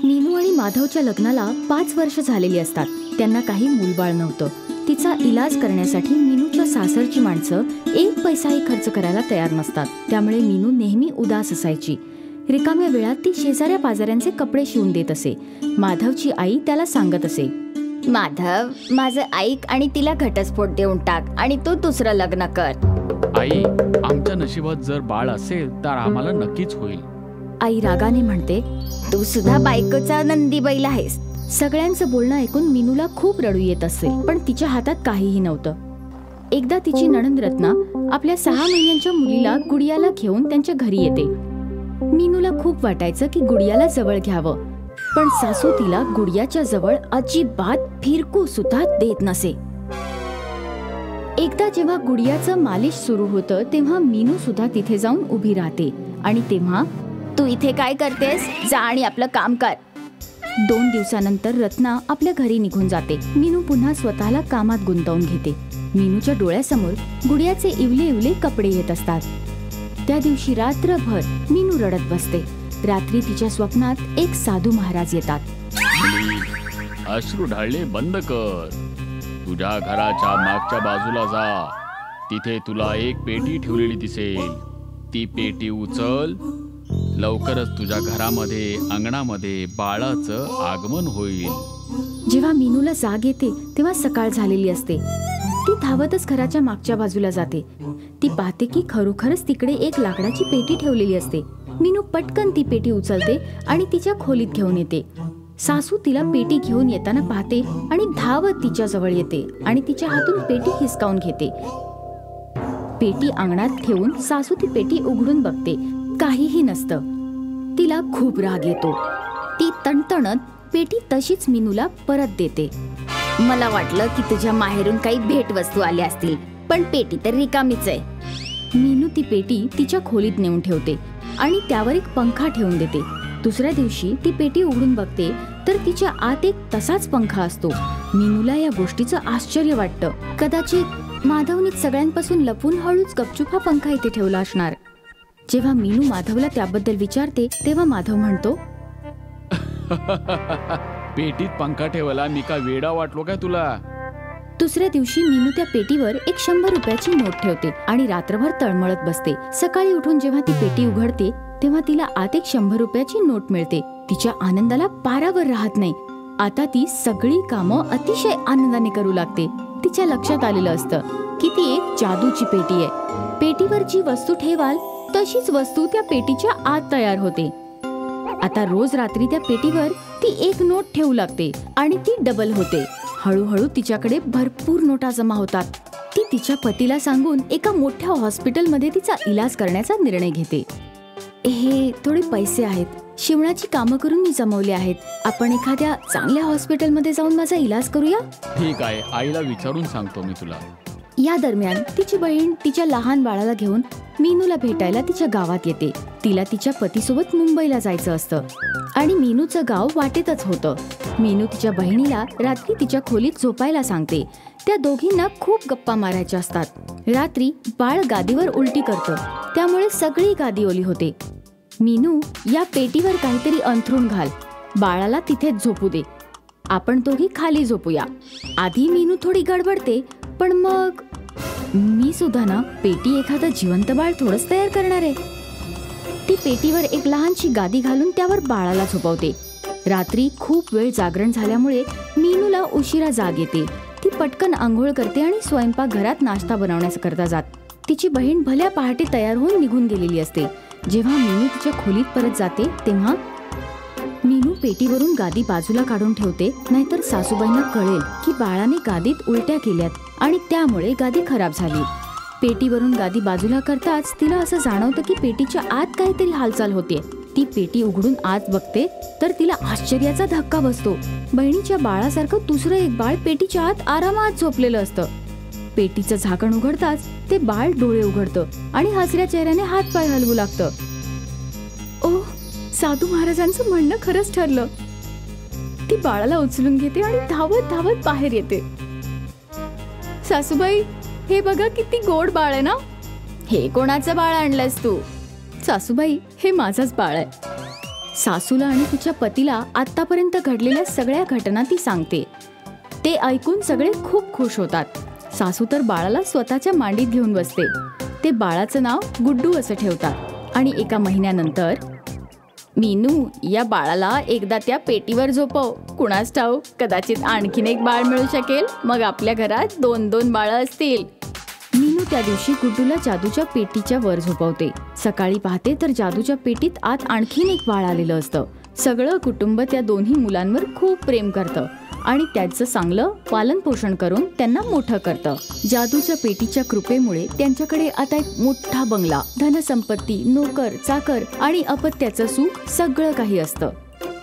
मीनू आणि माधवच्या लग्नाला 5 वर्ष झालेली असतात. त्यांना काही मूलबाळ नव्हतं. तिचा इलाज करण्यासाठी मीनूच्या सासरची माणसं 1 पैसाही खर्च करायला तयार नसतात. त्यामुळे मीनू नेहमी उदास असायची. रिकाम्या वेळात ती शेजाऱ्या पाजाऱ्यांचे कपडे शिवून देत असे. माधवची आई त्याला सांगत असे, माधव, माझं ऐक आणि तिला घटस्फोट देऊन टाक आणि तू दुसरं लग्न कर. आई, आमच्या नशिबात जर बाळ असेल तर आम्हाला नक्कीच होईल. आई रागाने म्हणते, तू सुद्धा बायकोचा नंदी बैल आहेस. सगळ्यांचं बोलणं ऐकून मीनूला खूप रडू येत असेल, पण तिच्या हातात काहीही नव्हतं. एकदा तिची नणंद रत्ना आपल्या 6 महिन्यांच्या मुलीला गुडियाला घेऊन त्यांच्या घरी येते. मीनूला खूप वाटायचं की गुडियाला जवळ घ्यावं, पण सासू तिला गुडियाच्या जवळ अजिबात फिरकू सुद्धा देत नसे. एकदा जेव्हा गुडियाचं मालिश सुरू होतं तेव्हा मीनू सुद्धा तिथे जाऊन उभी राहते आणि तेव्हा, तू इथे काय करतेस? जा आणि आपलं काम कर. 2 दिवसानंतर रत्ना आपल्या घरी निघून जाते. मीनू पुन्हा स्वतःला कामात गुंतवून घेते. मीनूच्या डोळ्यासमोर गुडियाचे इवले इवले कपडे येत असतात. त्या दिवशी रात्रभर मीनू रडत बसते. रात्री तिच्या स्वप्नात एक साधू महाराज येतात. अश्रू ढाळणे बंद कर. तुझ्या घराच्या मागच्या बाजूला जा. तिथे तुला एक पेटी ठेवलेली दिसेल. ती पेटी उचल. लवकरच तुझ्या घरामध्ये, अंगणामध्ये बाळाचं आगमन होईल. जेव्हा मीनूला जाग येते तेव्हा सकाळ झालेली असते. ती धावतच घराच्या मागच्या बाजूला जाते. ती पाहते की खरोखरच तिकडे एक लाकडाची पेटी ठेवलेली असते. मीनू पटकन ती पेटी उचलते आणि तिच्या खोलीत घेऊन येते. सासू तिला पेटी घेऊन येताना पाहते आणि धावत तिच्या जवळ येते आणि तिच्या हातून पेटी हिसकावून घेते. पेटी अंगणात ठेवून सासू ती पेटी उघडून बघते. काहीही नसतं. तिला खूप राग येतो. ती तणतणत पेटी तशीच मीनूला परत देते. मला वाटलं की तुझ्या माहेरून काही भेटवस्तू आल्या असतील, पण पेटी तर रिकामीच आहे. मीनू ती पेटी तिच्या खोलीत नेऊन ठेवते आणि त्यावर एक पंखा ठेवून देते. दुसऱ्या दिवशी ती पेटी उघडून बघते तर तिच्या आत एक तसाच पंखा असतो. मीनूला या गोष्टीचं आश्चर्य वाटतं. कदाचित माधवनीच सगळ्यांपासून लपून हळूच गपचूप हा पंखा इथे ठेवला असणार. जेव्हा मीनू माधवला त्याबद्दल विचारते तेव्हा माधव म्हणतो, पेटीत पंखा ठेवायला मी का वेडा वाटलो काय तुला? दुसऱ्या दिवशी मीनू त्या पेटीवर एक 100 रुपयाची नोट ठेवते आणि रात्रभर तळमळत बसते. सकाळी उठून जेव्हा ती पेटी उघडते तेव्हा तिला आत एक 100 रुपयाची नोट मिळते. तिच्या आनंदाला पारावर राहत नाही. आता ती सगळी कामं अतिशय आनंदाने करू लागते. तिच्या लक्षात आलेलं असतं की ती एक जादूची पेटी आहे. पेटीवर जी वस्तू ठेवाल तशीच वस्तू त्या पेटीच्या आत तयार होते. आता रोज रात्री त्या पेटीवर ती एक नोट ठेवू लागते आणि ती डबल होते. हळूहळू तिच्याकडे भरपूर नोटा जमा होतात. ती तिच्या पतीला सांगून एका मोठ्या हॉस्पिटलमध्ये तिचा इलाज करण्याचा निर्णय घेते. हे थोडे पैसे आहेत, शिवणाची कामं करून मी जमवले आहेत. आपण एखाद्या चांगल्या हॉस्पिटलमध्ये जाऊन माझा इलाज करूया. ठीक आहे, आईला विचारून सांगतो मी तुला. या दरम्यान तिची बहीण तिच्या लहान बाळाला घेऊन मीनूला भेटायला तिच्या गावात येते. तिला तिच्या पतीसोबत मुंबईला जायचं असतं आणि मीनूचं गाव वाटेतच होतं. मीनू तिच्या बहिणीला रात्री तिच्या खोलीत झोपायला सांगते. त्या दोघींना खूप गप्पा मारायच्या असतात. रात्री बाळ गादीवर उलटी करतं, त्यामुळे सगळी गादी ओली होते. मीनू, या पेटीवर काहीतरी अंथरूण घाल. बाळाला तिथेच झोपू दे. आपण दोघी खाली झोपूया. आधी मीनू थोडी गडबडते, पण मग मी सुद्धा ना, पेटी एखादं जिवंत बाळ थोडंच तयार करणार आहे. ती पेटीवर एक लहानशी गादी घालून त्यावर बाळाला झोपवते. रात्री खूप वेळ जागरण झाल्यामुळे मीनूला उशिरा जाग येते. ती पटकन आंघोळ करते आणि स्वयंपाकघरात नाश्ता बनवण्याकरता जात. तिची बहीण भल्या पहाटे तयार होऊन निघून गेलेली असते. जेव्हा मीनू तिच्या खोलीत परत जाते तेव्हा मीनू पेटीवरून गादी बाजूला काढून ठेवते, नाहीतर सासूबाईंना कळेल की बाळाने गादीत उलट्या केल्यात आणि त्यामुळे गादी खराब झाली. पेटीवरून गादी बाजूला करताच तिला असं जाणवतं की पेटीच्या आत काहीतरी हालचाल होते. ती पेटी उघडून आत बघते तर तिला आश्चर्याचा धक्का बसतो. बहिणीच्या बाळासारखं दुसरं एक बाळ पेटीच्या आत आरामात झोपलेलं असतं. पेटीचं झाकण उघडताच ते बाळ डोळे उघडतं आणि हसऱ्या चेहऱ्याने हात पाय हलवू लागतं. ओह, साधू महाराजांचं म्हणणं खरंच ठरलं. ती बाळाला उचलून घेते आणि धावत धावत बाहेर येते. सासूबाई, हे बघा किती गोड बाळ आहे ना. हे कोणाचं बाळ आणलंस तू? सासूबाई, हे माझंच बाळ आहे. सासूला आणि तिच्या पतीला आतापर्यंत घडलेल्या सगळ्या घटना ती सांगते. ते ऐकून सगळे खूप खुश होतात. सासू तर बाळाला स्वतःच्या मांडीत घेऊन बसते. ते बाळाचं नाव गुड्डू असं ठेवतात आणि एका महिन्यानंतर, मीनू, या बाळाला एकदा त्या पेटीवर झोपव. कुणास ठाऊक, कदाचित आणखीन एक बाळ मिळू शकेल. मग आपल्या घरात 2-2 बाळं असतील. मीनू त्या दिवशी गुड्डूला जादूच्या पेटीच्या वर झोपवते. सकाळी पाहते तर जादूच्या पेटीत आत आणखीन एक बाळ आलेलं असतं. सगळं कुटुंब त्या दोन्ही मुलांवर खूप प्रेम करतं आणि त्यांचं चांगलं पालन पोषण करून त्यांना मोठं करतं. जादूच्या पेटीच्या कृपेमुळे त्यांच्याकडे आता एक मोठा बंगला, धनसंपत्ती, नोकर, चाकर आणि अपत्याचं सुख सगळं काही असतं.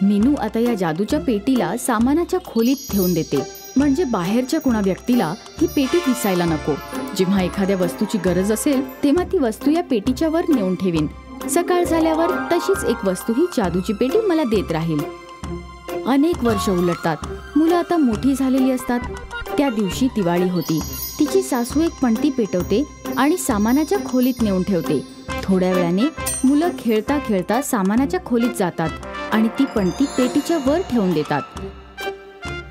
मीनू आता या जादूच्या पेटीला सामानाच्या खोलीत ठेवून देते, म्हणजे बाहेरच्या कुणा व्यक्तीला ही पेटी दिसायला नको. जेव्हा एखाद्या वस्तूची गरज असेल तेव्हा ती वस्तू या पेटीच्या वर नेऊन ठेवीन. सकाळ झाल्यावर तशीच एक वस्तू ही जादूची पेटी मला देत राहील. अनेक वर्ष उलटतात. मुलं आता मोठी झालेली असतात. त्या दिवशी दिवाळी होती. तिची सासू एक पणती पेटवते आणि सामानाच्या खोलीत नेऊन ठेवते. थोड्या वेळाने मुलं खेळता खेळता सामानाच्या खोलीत जातात आणि ती पणती पेटीच्या वर ठेवून देतात.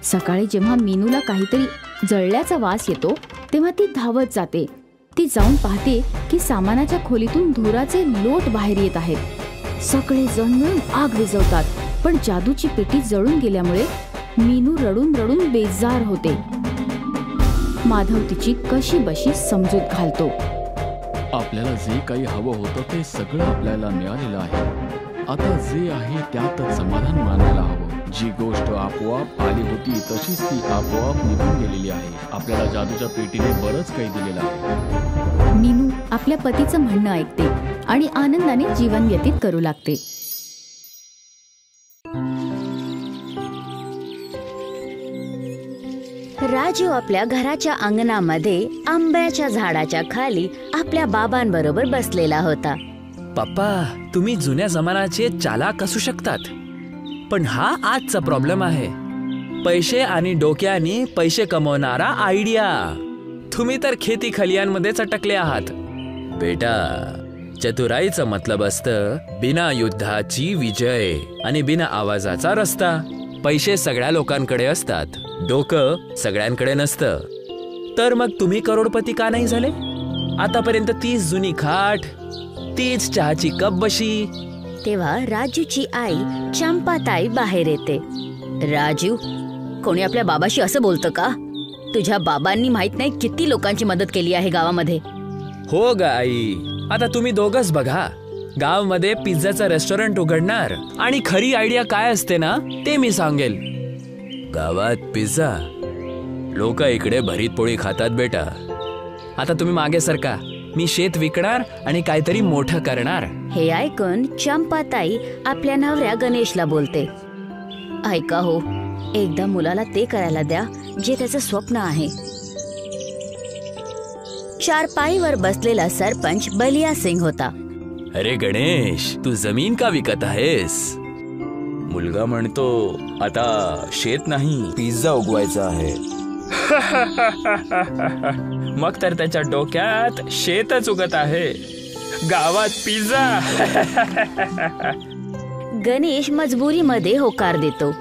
सकाळी जेव्हा मीनूला काहीतरी जळल्याचा वास येतो तेव्हा ती धावत जाते. ती जाऊन पाहते की सामानाच्या खोलीतून धुराचे लोट बाहेर येत आहेत. सगळे जण मिळून आग विझवतात, पण जादूची पेटी जळून गेल्यामुळे मीनू रडून रडून बेजार होते. माधव तिची कशी बशी समजूत घालतो. आपल्याला जे काही हवं होतं ते सगळं आपल्याला मिळालेलं आहे. आता जे आहे त्यातच समाधान मानायला हवं. जी गोष्ट आपोआप आली होती तशीच ती आपोआप निघून गेलेली आहे. आपल्याला जादूच्या पेटीने बरंच काही दिलेलं आहे. मीनू आपल्या पतीचं म्हणणं ऐकते आणि आनंदाने जीवन व्यतीत करू लागते. राजू आपल्या घराच्या अंगणामध्ये आंब्याच्या झाडाच्या खाली आपल्या बाबांबरोबर बसलेला होता. पप्पा, तुम्ही जुन्या जमान्याचे चालाक असू शकतात, पण हा आजचा प्रॉब्लेम आहे. पैसे आणि डोक्याने पैसे कमवणारा आयडिया. तुम्ही तर खेती खलियांमध्येच अटकले आहात. बेटा, चतुराईचं मतलब असतं बिना युद्धाची विजय आणि बिना आवाजाचा रस्ता. पैसे सगळ्या लोकांकडे असतात, डोकं सगळ्यांकडे नसतं. तर मग तुम्ही करोडपती का नाही झाले? आतापर्यंत 30 जुनी खाट, 30 चहाची कप बशी. तेव्हा राजूची आई चंपाताई बाहेर येते. राजू, कोणी आपल्या बाबाशी असं बोलतं का? तुझ्या बाबांनी माहित नाही किती लोकांची मदत केली आहे गावामध्ये. हो ग आई, आता तुम्ही दोघंच बघा. गावामध्ये पिझ्झाचं रेस्टॉरंट उघडणार आणि खरी आयडिया काय असते ना ते मी सांगेल. गावात पिझ्झा, लोक इकडे भरीत पोळी खातात बेटा. आता तुम्ही मागे सरका, मी शेत विकणार आणि काहीतरी मोठं करणार. हे ऐकून चंपाताई आपल्या नवऱ्या गणेशला बोलते, ऐका हो, एकदा मुलाला ते करायला द्या जे त्याचं स्वप्न आहे. चारपाईवर बसलेला सरपंच बलिया सिंग होता. अरे गणेश, तू जमीन का विकत आहेस? मुलगा म्हणतो आता शेत नाही, पिझ्झा उगवायचा आहे. मग तर त्याच्या डोक्यात शेतच उगत आहे, गावात पिझ्झा. गणेश मजबुरीमध्ये होकार देतो.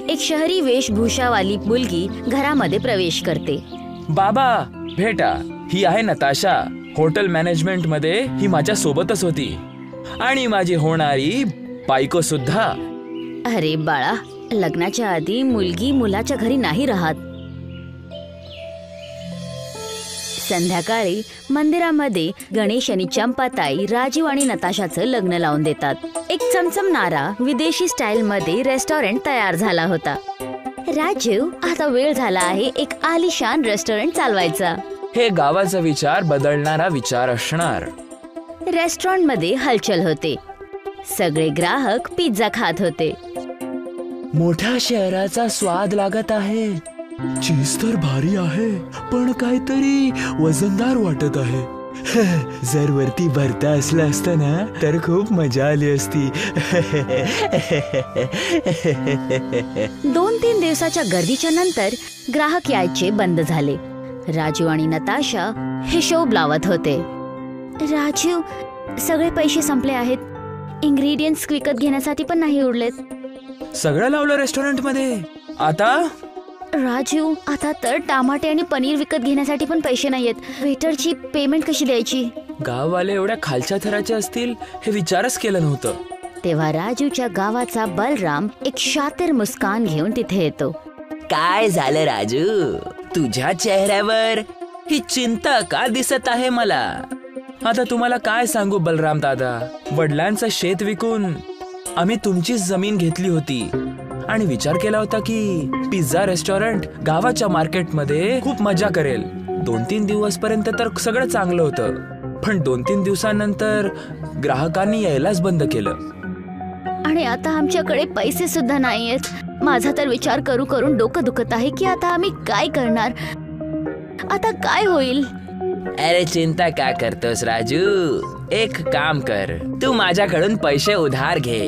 एक शहरी वेशभूषावाली मुलगी घरामध्ये प्रवेश करते. बाबा भेटा, ही आहे नताशा. हॉटेल मॅनेजमेंट मध्ये ही माझ्या सोबतच होती आणि माझी होणारी बायको सुद्धा. अरे बाळा, लग्नाच्या आधी मुलगी मुलाच्या घरी नाही राहत. संध्याकाळी मंदिरामध्ये गणेश आणि चंपाताई राजू आणि नताशाचं लग्न लावून देतात. एक चमचमणारा विदेशी स्टाईल मध्ये रेस्टॉरंट तयार झाला होता. राजू, आता वेळ झाला आहे एक आलिशान रेस्टॉरंट चालवायचा. हे गावाचा विचार बदलणारा विचार असणार. रेस्टॉरंट मध्ये हलचल होते. सगळे ग्राहक पिझ्झा खात होते. मोठ्या शहराचा स्वाद लागत आहे. चीज तर भारी आहे, पण काहीतरी वजनदार वाटत आहे. जर वरती भरता असलं असतं ना तर खूप मजा आली असती. 2-3 दिवसाच्या गर्दीच्या नंतर ग्राहक यायचे बंद झाले. राजू आणि नताशा हिशोब लावत होते. राजू, सगळे पैसे संपले आहेत. इंग्रेडियंट्स विकत घेण्यासाठी पण नाही उरलेत. सगळं लावलं रेस्टॉरंट मध्ये. आता राजू, आता तर टमाटे आणि पनीर विकत घेण्यासाठी पण पैसे नाहीयेत. वेटरची पेमेंट कशी द्यायची? गाववाले एवढ्या खालच्या थराचे असतील हे विचारच केलं नव्हतं. तेव्हा राजूच्या गावाचा बलराम एक शातिर मुस्कान घेऊन तिथे येतो. काय झालं राजू? तुझ्या चेहऱ्यावर ही चिंता का दिसत आहे मला? आता तुम्हाला काय सांगू बलराम दादा, वडिलांचं शेत विकून आम्ही तुमचीच जमीन घेतली होती आणि विचार केला होता की पिझ्झा रेस्टॉरंट गावाच्या मार्केटमध्ये खूप मजा करेल. 2-3 दिवस पर्यंत तर सगळं चांगलं होतं, पण 2-3 दिवसांनंतर ग्राहकांनी यायलाच बंद केलं. आणि आता आमच्याकडे पैसे सुद्धा नाहीयेत. माझा तर विचार करून डोकं दुखत आहे की आता आम्ही काय करणार. आता काय होईल? अरे चिंता का करतोस राजू? एक काम कर, तू माझ्याकडून पैसे उधार घे.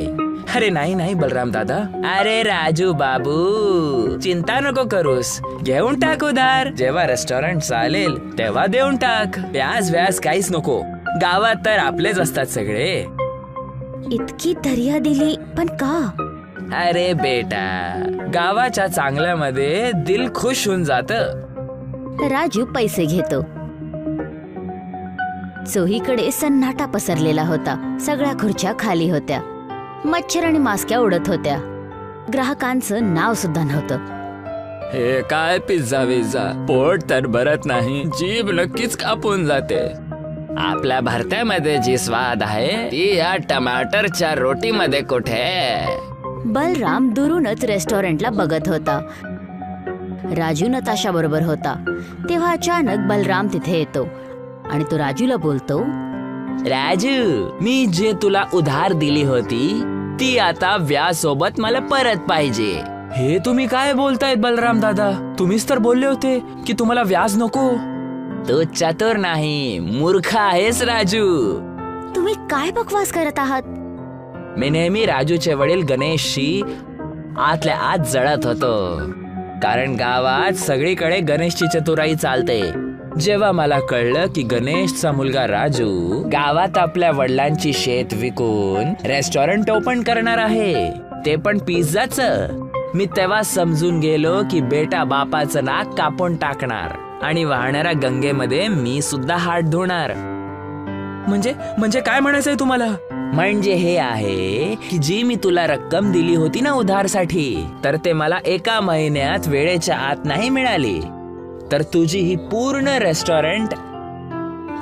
अरे नाही बलराम दादा. अरे राजू बाबू, चिंता नको करूस, घेऊन टाक उधार. जेव्हा रेस्टॉरंट चालेल तेव्हा देऊन टाक. व्याज काहीच नको. गावात तर आपलेच असतात सगळे. इतकी दर्या दिली पण का? अरे बेटा, गावाच्या चांगल्यामध्ये दिल खुश होऊन जातं. राजू पैसे घेतो. चोहीकडे सन्नाटा पसरलेला होता. सगळ्या खुर्च्या खाली होत्या. मच्छर आणि मास्क्या उडत होत्या. ग्राहकांचं नाव सुद्धा नव्हतं. हे काय पिझ्झा विझ्झा, पोट तर भरत नाही, जीभ नक्कीच कापून जाते. आपल्या भरत्यामध्ये जी स्वाद आहे ती या टमाटरच्या रोटीमध्ये कुठे? बलराम दुरूनच रेस्टॉरंटला बघत होता. राजू नताशा बरोबर होता. तेव्हा अचानक बलराम तिथे येतो आणि तो राजूला बोलतो, राजू, मी जे तुला उधार दिली होती ती आता व्याज सोबत मला परत पाहिजे. हे तुम्ही काय बोलतायत बलराम दादा? तुम्हीच तर बोलले होते की तुम्हाला व्याज नको. तू चतुर नाही, मूर्ख आहेस राजू. तुम्ही काय बकवास करत आहात? मी नेहमी राजूचे वडील गणेशशी आतल्या आत जळत होतो, कारण गावात सगळीकडे गणेशची चतुराई चालते. जेव्हा मला कळलं की गणेशचा मुलगा राजू गावात आपल्या वडिलांची शेत विकून रेस्टॉरंट ओपन करणार आहे, ते पण पिझ्झाचं, मी तेव्हा समजून गेलो की बेटा बापाचं नाक कापून टाकणार आणि वाहणाऱ्या गंगेमध्ये मी सुद्धा हात धुणार. म्हणजे काय म्हणायचंय तुम्हाला? म्हणजे हे आहे की जी मी तुला रक्कम दिली होती ना उधारसाठी, तर ते मला 1 महिन्यात वेळेच्या आत नाही मिळाली, तर तुझी ही पूर्ण रेस्टॉरंट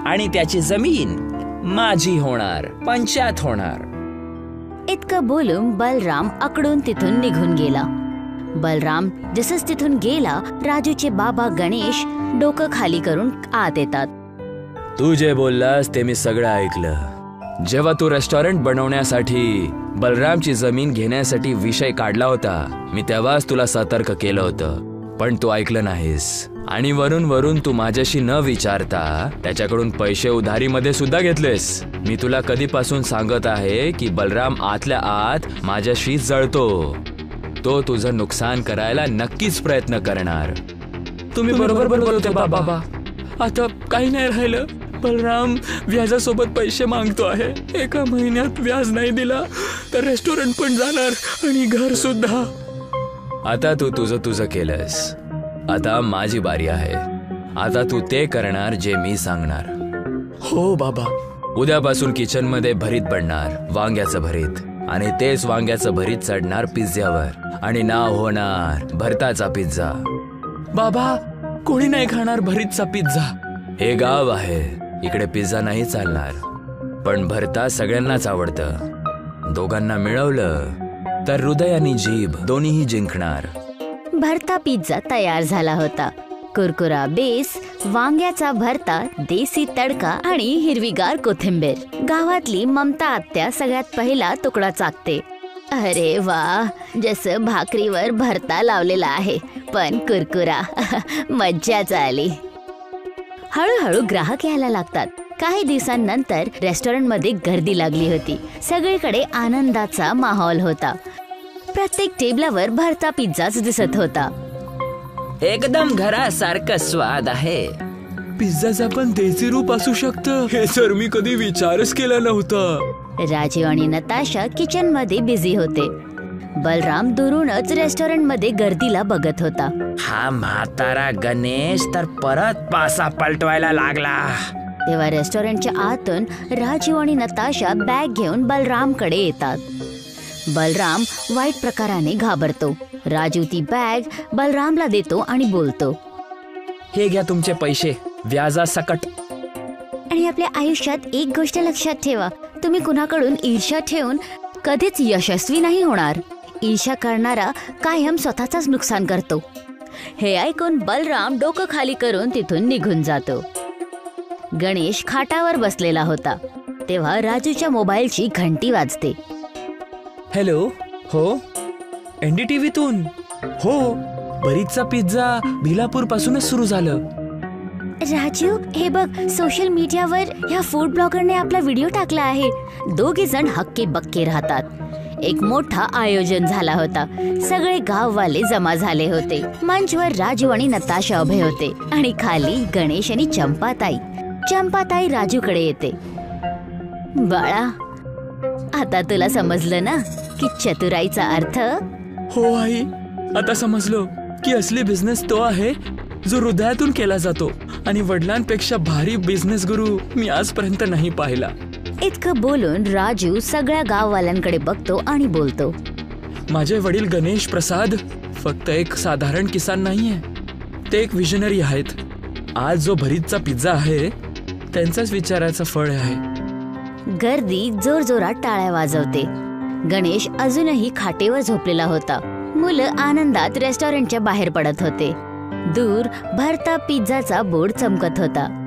आणि त्याची जमीन माझी होणार, पंचायत होणार. इतकं बोलून बलराम आकडून तिथून निघून गेला. बलराम जसंच तिथून गेला, राजूचे बाबा गणेश डोकं खाली करून आत येतात. तू जे बोललास ते मी सगळं ऐकलं. जेव्हा तू रेस्टॉरंट बनवण्यासाठी बलरामची जमीन घेण्यासाठी विषय काढला होता, मी तेव्हाच तुला सतर्क केलं होतं, पण तू ऐकलं नाहीस. आणि वरून तू माझ्याशी न विचारता त्याच्याकडून पैसे उधारीमध्ये सुद्धा घेतलेस. मी तुला कधीपासून सांगत आहे की बलराम आतल्या आत माझ्याशी जळतो. तो तुझं नुकसान करायला नक्कीच प्रयत्न करणार. तुम्ही बरोबर बोलते बाबा. आता काही नाही राहिलं. बलराम व्याजासोबत पैसे मागतो आहे. 1 महिन्यात व्याज नाही दिला तर रेस्टॉरंट पण जाणार आणि घर सुद्धा. आता तू तुझं केलंस. आता माझी बारी आहे. आता तू ते करणार जे मी सांगणार. हो बाबा. उद्यापासून किचन मध्ये भरीत बनणार, वांग्याचं भरीत, आणि तेच वांग्याचं भरीत चढणार पिझ्झ्यावर आणि नाव होणार भरताचा पिझ्झा. बाबा, कोणी नाही खाणार भरीतचा पिझ्झा. हे गाव आहे, इकडे पिझ्झा नाही चालणार, पण भरता सगळ्यांनाच आवडतं. दोघांना मिळवलं तर हृदय आणि जीभ दोन्हीही जिंकणार. भरता पिझ्झा तयार झाला होता. कुरकुरा बेस, वांग्याचा भरता, देसी तडका आणि हिरवीगार कोथिंबीर. गावातली ममता आत्या सगळ्यात पहिला तुकडा चाकते. अरे वा, जसं भाकरीवर भरता लावलेला आहे, पण कुरकुरा. मज्जाच आली. हळूहळू ग्राहक यायला लागतात. काही दिवसांनंतर रेस्टॉरंटमध्ये गर्दी लागली होती. सगळीकडे आनंदाचा माहोल होता. प्रत्येक टेबलावर भरता पिझ्झाच दिसत होता. एकदम घरासारखं स्वाद आहे. पिझ्झाचा पण देसी रूप असू शकतं, हे तर मी कधी विचारच केला नव्हता. राजीव आणि नताशा किचन मध्ये बिझी होते. बलराम दुरूनच रेस्टॉरंट मध्ये गर्दीला बघत होता. हा म्हातारा गणेश तर परत पासा पलटवायला लागला. तेव्हा रेस्टॉरंटच्या आतून राजीव आणि नताशा बॅग घेऊन बलरामकडे येतात. बलराम वाईट प्रकाराने घाबरतो. राजू ती बॅग बलरामला देतो आणि बोलतो, हे घ्या तुमचे पैसे, व्याजासकट. आणि आपल्या आयुष्यात एक गोष्ट लक्षात ठेवा, तुम्ही कुणाकडून ईर्ष्या ठेवून कधीच यशस्वी नाही होणार. ईर्ष्या करणारा कायम स्वतःचाच नुकसान करतो. हे ऐकून बलराम डोकं खाली करून तिथून निघून जातो. गणेश खाटावर बसलेला होता. तेव्हा राजूच्या मोबाईलची घंटी वाजते. हॅलो. हो, NDTVतून. हो, बरीचचा पिझ्झा भिलापूर पासूनच सुरू झालं. राजू, हे बघ, सोशल मीडियावर ह्या फूड ब्लॉगरने आपला व्हिडिओ टाकला आहे. दोघे जण हक्के बक्के राहतात. एक मोठा आयोजन झाला होता. सगळे गाववाले जमा झाले होते. मंचवर राजू आणि नताशा उभे होते आणि खाली गणेश आणि चंपाताई. चंपाताई राजूकडे येते. बाळा, आता तुला समजलं ना की चतुराईचा अर्थ? हो आई, आता समजलो की असली बिझनेस तो आहे जो हृदयातून केला जातो. आणि वडिलांपेक्षा भारी बिझनेस गुरु मी आजपर्यंत नाही पाहिला. इतकं बोलून राजू सगळ्या गाववाल्यांकडे बघतो आणि बोलतो, माझे वडील गणेश प्रसाद फक्त एक साधारण किसान नाहीये, ते एक विजनरी आहेत. आज जो भरीतचा पिझ्झा आहे त्यांचाच विचाराचं फळ आहे. गर्दी जोरजोरात टाळ्या वाजवते. गणेश अजूनही खाटेवर झोपलेला होता. मुलं आनंदात रेस्टॉरंटच्या बाहेर पडत होते. दूर भरता पिझ्झाचा बोर्ड चमकत होता.